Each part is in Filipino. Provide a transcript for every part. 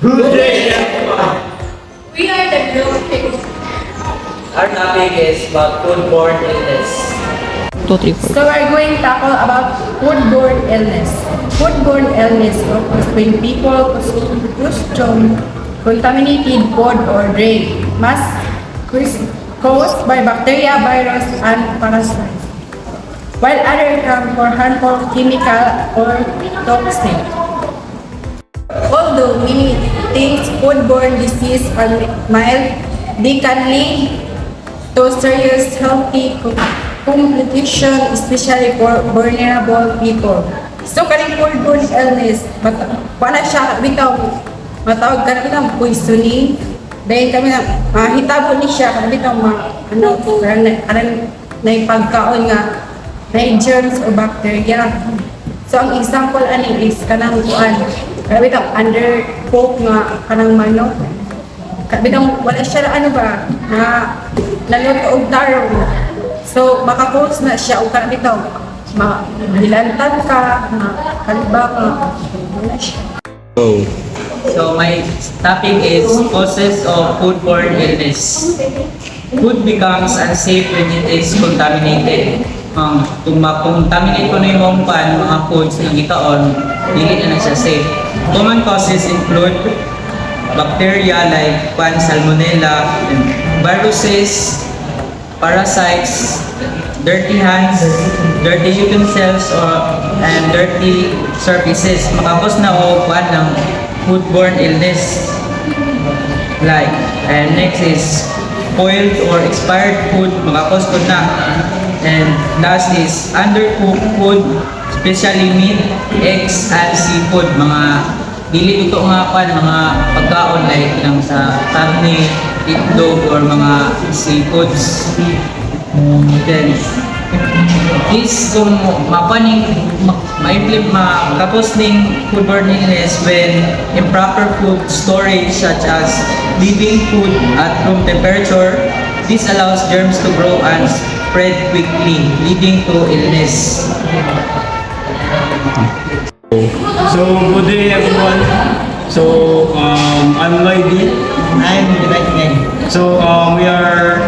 Good day, everyone. We are the Blue Pigs. Our topic is about foodborne illness. 2, 3, 4. So we're going to tackle about foodborne illness. Foodborne illness occurs when people consume contaminated food or drink, caused by bacteria, virus, and parasites, while others come for harmful chemical or toxin. Although many think foodborne disease are mild, they can lead to serious health complications, especially for vulnerable people. So, kaning foodborne illness, wala siya, matawag ka na bitang poisoning. Dahil kami na, hitabo ni siya, kami bitang na ipagkaon nga, na germs o bacteria. So, ang example ani is kanang kuan, kaya bitang undercooked nga kanang manok. Bitang wala siya na naluto og taro. So maka-cause na siya og kanang mahilantan ka, kalba ka, wala siya. So my topic is causes of foodborne illness. Food becomes unsafe when it is contaminated. Kung ma-contaminate ko na yung mga foods na gitaon, hindi na siya safe. Common causes include bacteria like salmonella, viruses, parasites, dirty hands, dirty utensils, and dirty surfaces. Makakos na ng foodborne illness. And next is spoiled or expired food, makakos ko na. And last is undercooked food, especially meat, eggs, and seafood. Mga dili ito mga pagkaon like lang sa karne, itlog, or mga seafoods. Then, this kung makapos ng foodborne illness when improper food storage such as leaving food at room temperature. This allows germs to grow and spread quickly, leading to illness. So, good day, everyone. So, I'm Lloydie. I'm Divine. So, we are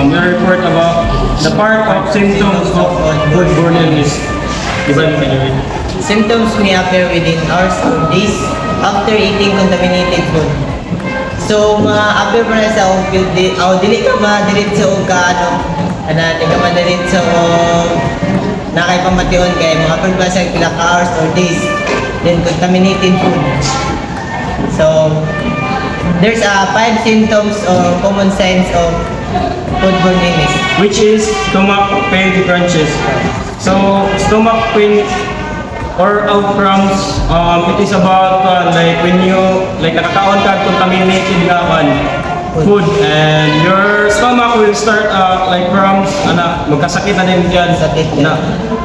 report about the part of symptoms of foodborne illness. Divine. Symptoms may appear within hours or days after eating contaminated food. So, appear pa na sa dili ka madiritso o di ka madiritso o nakaipamatyon kay mga appear pa sa pila ka hours or days, then contaminated food. So, there's 5 symptoms or common signs of foodborne illness. Which is stomach pain crunches. So, stomach pain or outcrams, it is about like when you nakakaon ka contaminated na food and your stomach will start like cramps, magkasakit na din yan.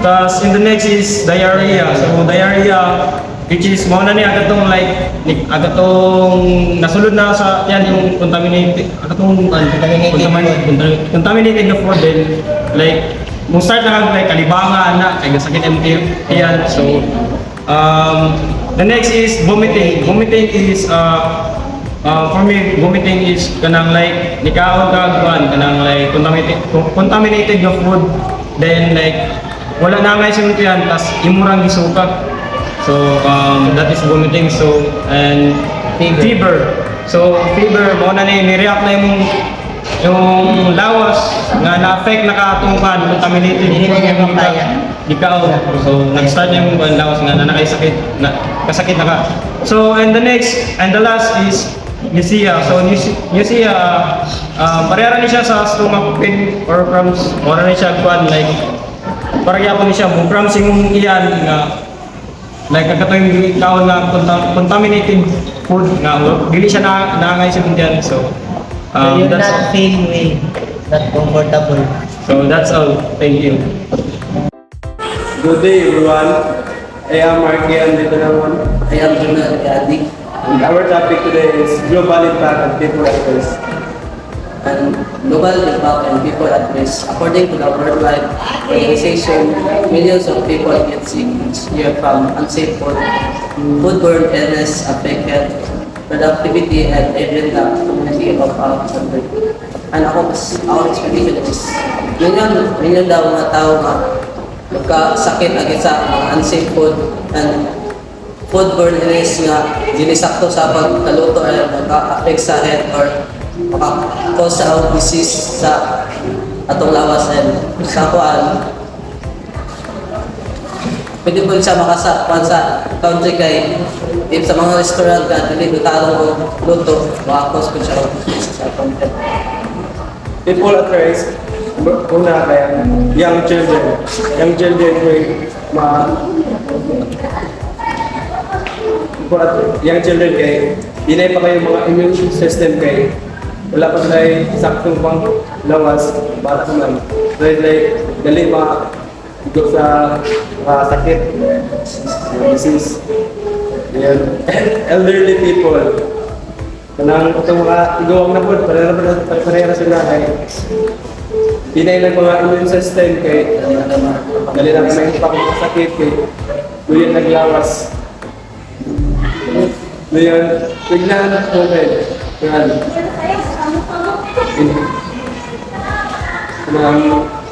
Tapos in the next is diarrhea. So diarrhea, which is mo na ni agatong nasulod na sa yan yung contaminated contaminated na food, then like mo start na kalibangan na kay gasakit yung tiyan. So the next is vomiting. Vomiting is for me, vomiting is kanang like nikaon ka kanang like contaminated na food, then like wala na nga yung tiyan tas imurang gisuka. So that is vomiting. So and fever. So fever mo na ni-react na yung lawas nga na-affect nakatungkan contaminated gikaon. So nag-start na yung lawas nga nakasakit kasakit na ka. So and the last is nausea. So nausea parehara ni siya sa stomach pain or cramps, or na siya like parehara ni siya mo cramps yung iyan nga like kagatoy kaon na contaminated food nga dili siya naangay sa diyan. So You that's not feel well, not comfortable. So that's all. Thank you. Good day, everyone. I am Marky Andito naman. I am Junal Gadi. And our topic today is global impact on people at risk. And global impact on people at risk. According to the World Health Organization, millions of people get sick each year from unsafe food. Foodborne illness affect health productivity, and even the community of our country. And our expectation is, million daw mga tao nga magkasakit agad sa mga unsafe food and foodborne illness nga ginisakto sa pagkaluto ay maka-affect sa health or maka-cause sa disease sa atong lawas and sa kuan. Pwede po siya makasakpan sa country kay if sa mga restaurant ka dili ko talong o luto maka-cause po siya sa country. People at risk, una kaya young children. Young children may young children kay dinay pa kayo mga immune system kay wala pa tayo saktong pang lawas bata man. So it's like dali ikot sa sakit, disease. Yan. Elderly people. Kanang itong mga igawang na po, parehara sila ay hinay ng mga immune system kay dali na may sakit kay doon naglawas. Doon, tignan po kayo.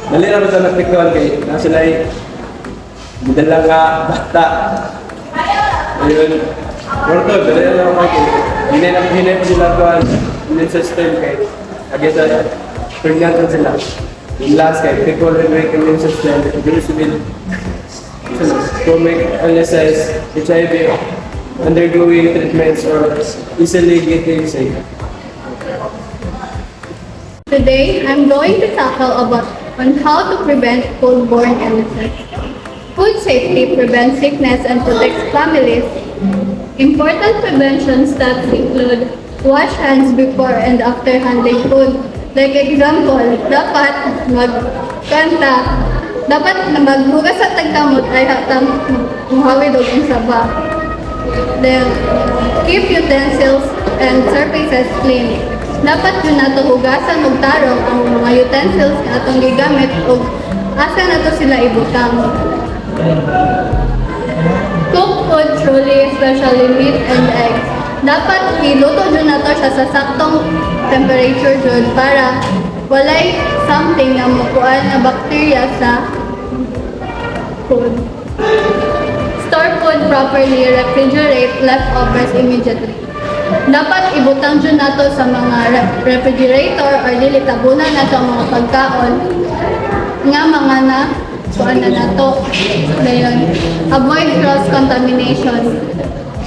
Dali na po sa nagpiktuan kay na sila ay dalang bata. Ayun. Porto, dali na ako kayo. Hinay po sila kuhan immune system kay agad sa pregnant sila. Yung last kay people with weak immune system, reduce with chronic illnesses, HIV, undergoing treatments or easily getting sick. Today, I'm going to tackle about on how to prevent foodborne illnesses. Food safety prevents sickness and protects families. Important prevention steps include wash hands before and after handling food. Like example, dapat maghugas sa tagkamot ay hatang muhawid og saba. Then, keep utensils and surfaces clean. Dapat yun nato hugasan og tarong ang mga utensils na atong gigamit og asa nato sila ibutang. Cook food truly, especially meat and eggs. Dapat iluto dyan nato siya sa saktong temperature dyan para walay something na makuhaan na bacteria sa food. Store food properly, refrigerate leftovers immediately. Dapat ibutang dyan nato sa mga refrigerator or dili tabunan nato ang mga pagkaon nga mga na kuan na nato. Dayon, avoid cross-contamination.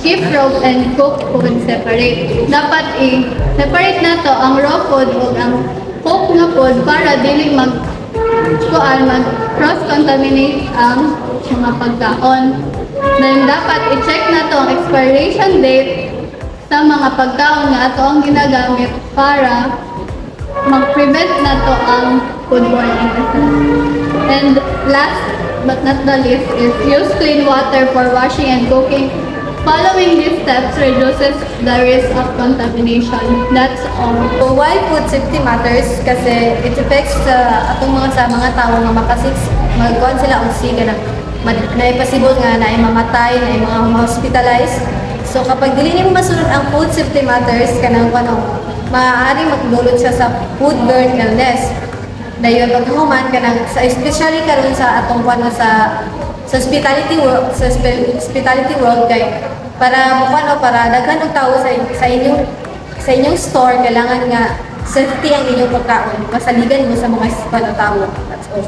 Keep raw and cooked food separate. Dapat i-separate nato ang raw food ug ang cooked na food para dili cross-contaminate ang mga pagkaon. Then dapat i-check nato ang expiration date sa mga pagkaon nga ato ang ginagamit para mag-prevent nato ang foodborne illnesses. And last but not the least is use clean water for washing and cooking. Following these steps reduces the risk of contamination. That's all. So, why food safety matters? Kasi it affects atong sa mga tao nga magkuhan sila og siga na possible nga na mamatay, na mga hospitalized. So kapag dili nimo masunod ang food safety matters kanang maaaring magdulot siya sa foodborne illness. Dayon paghuman kanang especially karon sa atong hospitality world kay para para daghan og tawo sa inyong store kailangan nga safety ang inyong pagkaon. Masaligan mo sa mga tawo. That's all.